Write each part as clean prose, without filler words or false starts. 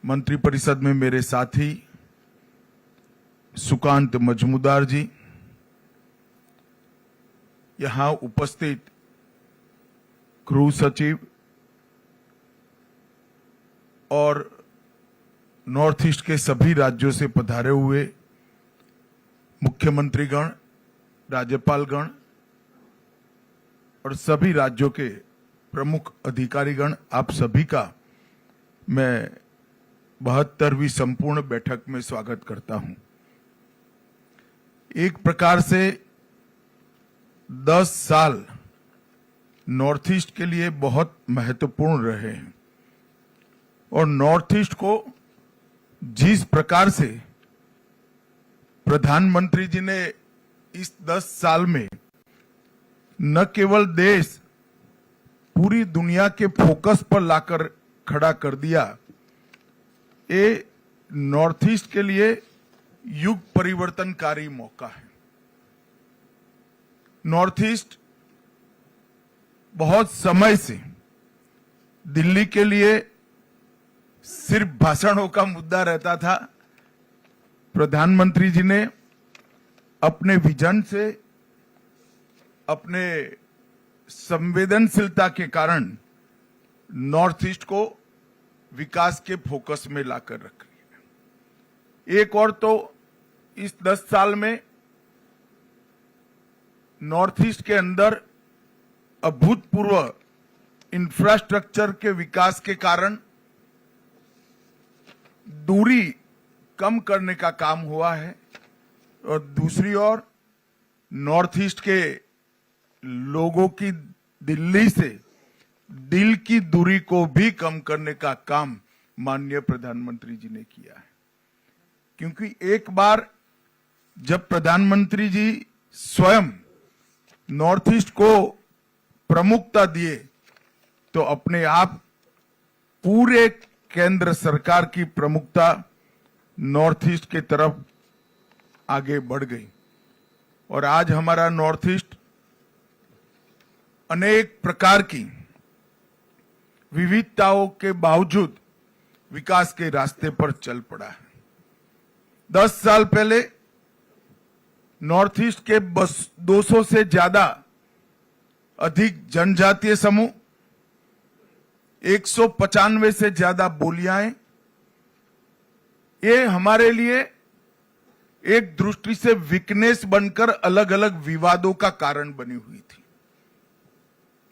मंत्रिपरिषद में मेरे साथी सुकांत मजमूदार जी, यहां उपस्थित गृह सचिव और नॉर्थ ईस्ट के सभी राज्यों से पधारे हुए मुख्यमंत्रीगण, राज्यपालगण और सभी राज्यों के प्रमुख अधिकारीगण, आप सभी का मैं 72वीं संपूर्ण बैठक में स्वागत करता हूं। एक प्रकार से 10 साल नॉर्थ ईस्ट के लिए बहुत महत्वपूर्ण रहे हैं और नॉर्थ ईस्ट को जिस प्रकार से प्रधानमंत्री जी ने इस 10 साल में न केवल देश, पूरी दुनिया के फोकस पर लाकर खड़ा कर दिया, ये नॉर्थ ईस्ट के लिए युग परिवर्तनकारी मौका है। नॉर्थ ईस्ट बहुत समय से दिल्ली के लिए सिर्फ भाषणों का मुद्दा रहता था। प्रधानमंत्री जी ने अपने विजन से, अपने संवेदनशीलता के कारण नॉर्थ ईस्ट को विकास के फोकस में लाकर रख लिया। एक और तो इस 10 साल में नॉर्थ ईस्ट के अंदर अभूतपूर्व इंफ्रास्ट्रक्चर के विकास के कारण दूरी कम करने का काम हुआ है और दूसरी ओर नॉर्थ ईस्ट के लोगों की दिल्ली से दिल की दूरी को भी कम करने का काम माननीय प्रधानमंत्री जी ने किया है। क्योंकि एक बार जब प्रधानमंत्री जी स्वयं नॉर्थ ईस्ट को प्रमुखता दिए तो अपने आप पूरे केंद्र सरकार की प्रमुखता नॉर्थ ईस्ट के तरफ आगे बढ़ गई और आज हमारा नॉर्थ ईस्ट अनेक प्रकार की विविधताओं के बावजूद विकास के रास्ते पर चल पड़ा है। 10 साल पहले नॉर्थ ईस्ट के 200 से ज्यादा अधिक जनजातीय समूह, 195 से ज्यादा बोलियां, ये हमारे लिए एक दृष्टि से वीकनेस बनकर अलग अलग विवादों का कारण बनी हुई थी।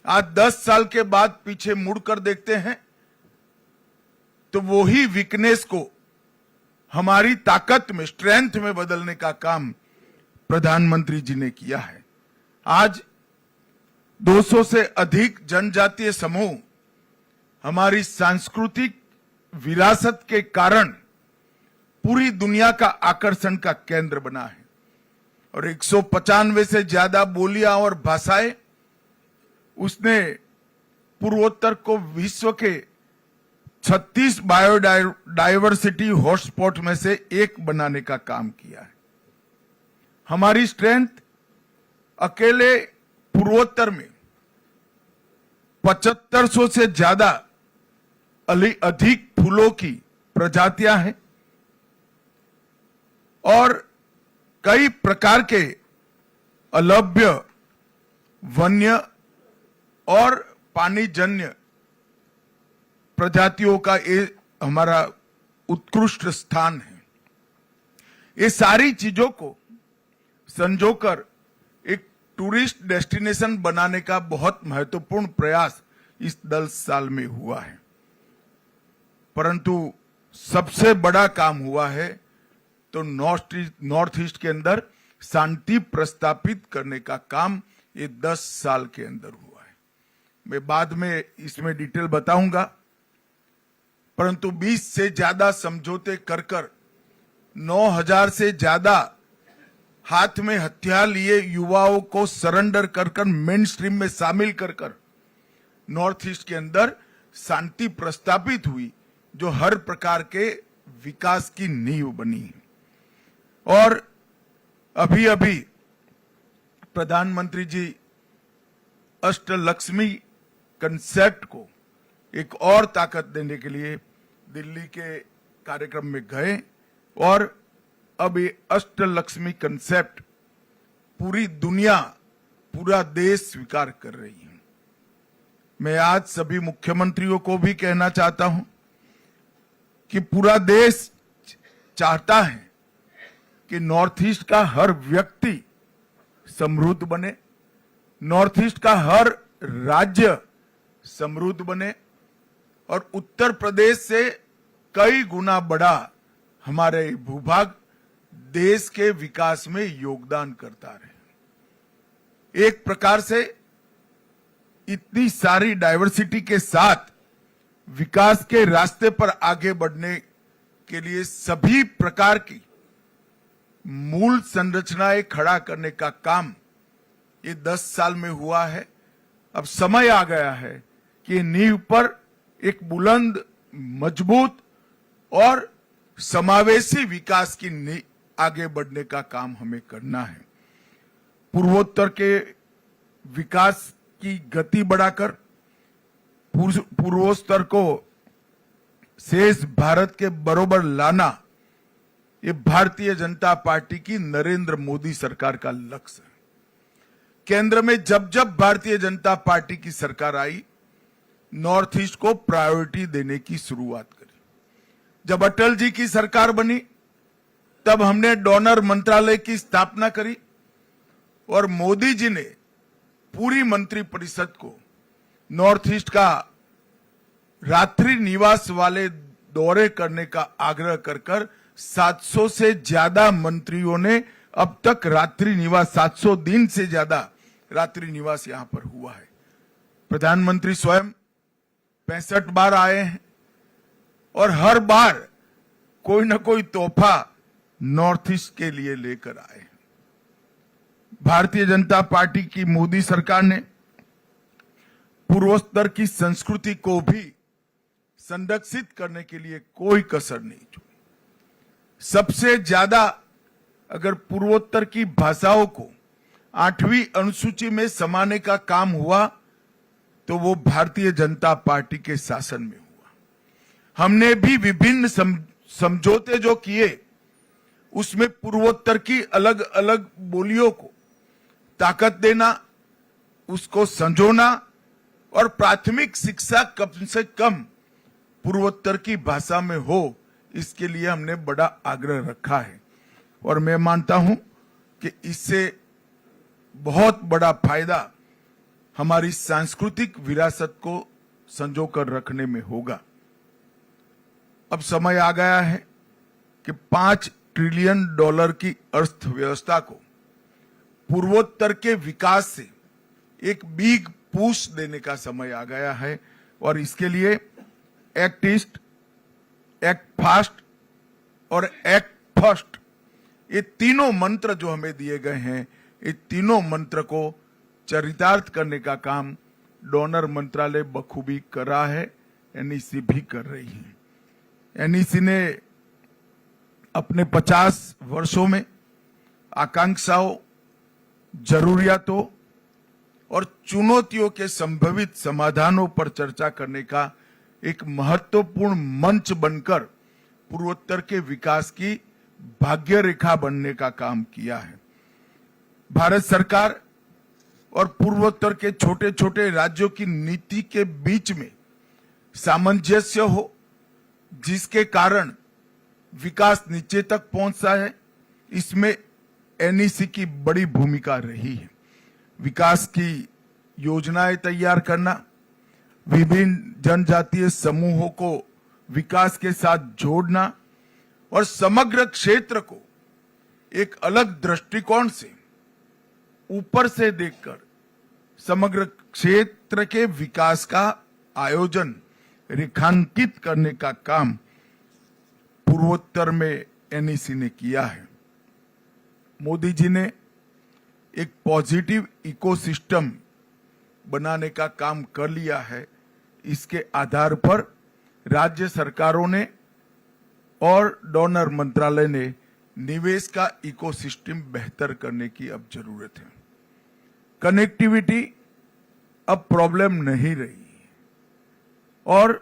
आज 10 साल के बाद पीछे मुड़कर देखते हैं तो वो ही वीकनेस को हमारी ताकत में, स्ट्रेंथ में बदलने का काम प्रधानमंत्री जी ने किया है। आज 200 से अधिक जनजातीय समूह हमारी सांस्कृतिक विरासत के कारण पूरी दुनिया का आकर्षण का केंद्र बना है और 195 से ज्यादा बोलियां और भाषाएं उसने पूर्वोत्तर को विश्व के 36 बायोडायवर्सिटी हॉटस्पॉट में से एक बनाने का काम किया है। हमारी स्ट्रेंथ अकेले पूर्वोत्तर में 7500 से ज्यादा अधिक फूलों की प्रजातियां हैं और कई प्रकार के अलभ्य, वन्य और पानीजन्य प्रजातियों का ये हमारा उत्कृष्ट स्थान है। ये सारी चीजों को संजोकर एक टूरिस्ट डेस्टिनेशन बनाने का बहुत महत्वपूर्ण प्रयास इस 10 साल में हुआ है। परंतु सबसे बड़ा काम हुआ है तो नॉर्थ ईस्ट के अंदर शांति प्रस्तापित करने का काम ये 10 साल के अंदर हुआ है। मैं बाद में इसमें डिटेल बताऊंगा, परंतु 20 से ज्यादा समझौते कर 9000 से ज्यादा हाथ में हथियार लिए युवाओं को सरेंडर कर मेन स्ट्रीम में शामिल कर नॉर्थ ईस्ट के अंदर शांति प्रस्तापित हुई, जो हर प्रकार के विकास की नींव बनी है। और अभी अभी प्रधानमंत्री जी अष्टलक्ष्मी कंसेप्ट को एक और ताकत देने के लिए दिल्ली के कार्यक्रम में गए और अब ये अष्टलक्ष्मी कंसेप्ट पूरी दुनिया, पूरा देश स्वीकार कर रही है। मैं आज सभी मुख्यमंत्रियों को भी कहना चाहता हूं कि पूरा देश चाहता है कि नॉर्थ ईस्ट का हर व्यक्ति समृद्ध बने, नॉर्थ ईस्ट का हर राज्य समृद्ध बने और उत्तर प्रदेश से कई गुना बड़ा हमारे भूभाग देश के विकास में योगदान करता रहे। एक प्रकार से इतनी सारी डाइवर्सिटी के साथ विकास के रास्ते पर आगे बढ़ने के लिए सभी प्रकार की मूल संरचनाएं खड़ा करने का काम ये 10 साल में हुआ है। अब समय आ गया है कि नींव पर एक बुलंद, मजबूत और समावेशी विकास की नींव आगे बढ़ने का काम हमें करना है। पूर्वोत्तर के विकास की गति बढ़ाकर पूर्वोत्तर को शेष भारत के बरोबर लाना, ये भारतीय जनता पार्टी की नरेंद्र मोदी सरकार का लक्ष्य है। केंद्र में जब जब भारतीय जनता पार्टी की सरकार आई, नॉर्थ ईस्ट को प्रायोरिटी देने की शुरुआत करी। जब अटल जी की सरकार बनी, तब हमने डोनर मंत्रालय की स्थापना करी और मोदी जी ने पूरी मंत्रिपरिषद को नॉर्थ ईस्ट का रात्रि निवास वाले दौरे करने का आग्रह कर 700 से ज्यादा मंत्रियों ने अब तक रात्रि निवास, 700 दिन से ज्यादा रात्रि निवास यहां पर हुआ है। प्रधानमंत्री स्वयं 65 बार आए हैं और हर बार कोई ना कोई तोहफा नॉर्थ ईस्ट के लिए लेकर आए हैं। भारतीय जनता पार्टी की मोदी सरकार ने पूर्वोत्तर की संस्कृति को भी संरक्षित करने के लिए कोई कसर नहीं छोड़ी। सबसे ज्यादा अगर पूर्वोत्तर की भाषाओं को 8वीं अनुसूची में समाने का काम हुआ तो वो भारतीय जनता पार्टी के शासन में हुआ। हमने भी विभिन्न समझौते जो किए, उसमें पूर्वोत्तर की अलग अलग बोलियों को ताकत देना, उसको संजोना और प्राथमिक शिक्षा कम से कम पूर्वोत्तर की भाषा में हो, इसके लिए हमने बड़ा आग्रह रखा है। और मैं मानता हूं कि इससे बहुत बड़ा फायदा हमारी सांस्कृतिक विरासत को संजोकर रखने में होगा। अब समय आ गया है कि $5 ट्रिलियन की अर्थव्यवस्था को पूर्वोत्तर के विकास से एक बिग पुश देने का समय आ गया है और इसके लिए एक्ट ईस्ट, एक्ट फास्ट और एक्ट फर्स्ट, ये तीनों मंत्र जो हमें दिए गए हैं, ये तीनों मंत्र को चरितार्थ करने का काम डोनर मंत्रालय बखूबी कर रहा है, एनईसी भी कर रही है। एनईसी ने अपने 50 वर्षों में आकांक्षाओं, जरूरियातों और चुनौतियों के संभावित समाधानों पर चर्चा करने का एक महत्वपूर्ण मंच बनकर पूर्वोत्तर के विकास की भाग्य रेखा बनने का काम किया है। भारत सरकार और पूर्वोत्तर के छोटे छोटे राज्यों की नीति के बीच में सामंजस्य हो, जिसके कारण विकास नीचे तक पहुंचता है, इसमें एनईसी की बड़ी भूमिका रही है। विकास की योजनाएं तैयार करना, विभिन्न जनजातीय समूहों को विकास के साथ जोड़ना और समग्र क्षेत्र को एक अलग दृष्टिकोण से ऊपर से देखकर समग्र क्षेत्र के विकास का आयोजन, रेखांकित करने का काम पूर्वोत्तर में एनईसी ने किया है। मोदी जी ने एक पॉजिटिव इकोसिस्टम बनाने का काम कर लिया है। इसके आधार पर राज्य सरकारों ने और डोनर मंत्रालय ने निवेश का इकोसिस्टम बेहतर करने की अब जरूरत है। कनेक्टिविटी अब प्रॉब्लम नहीं रही और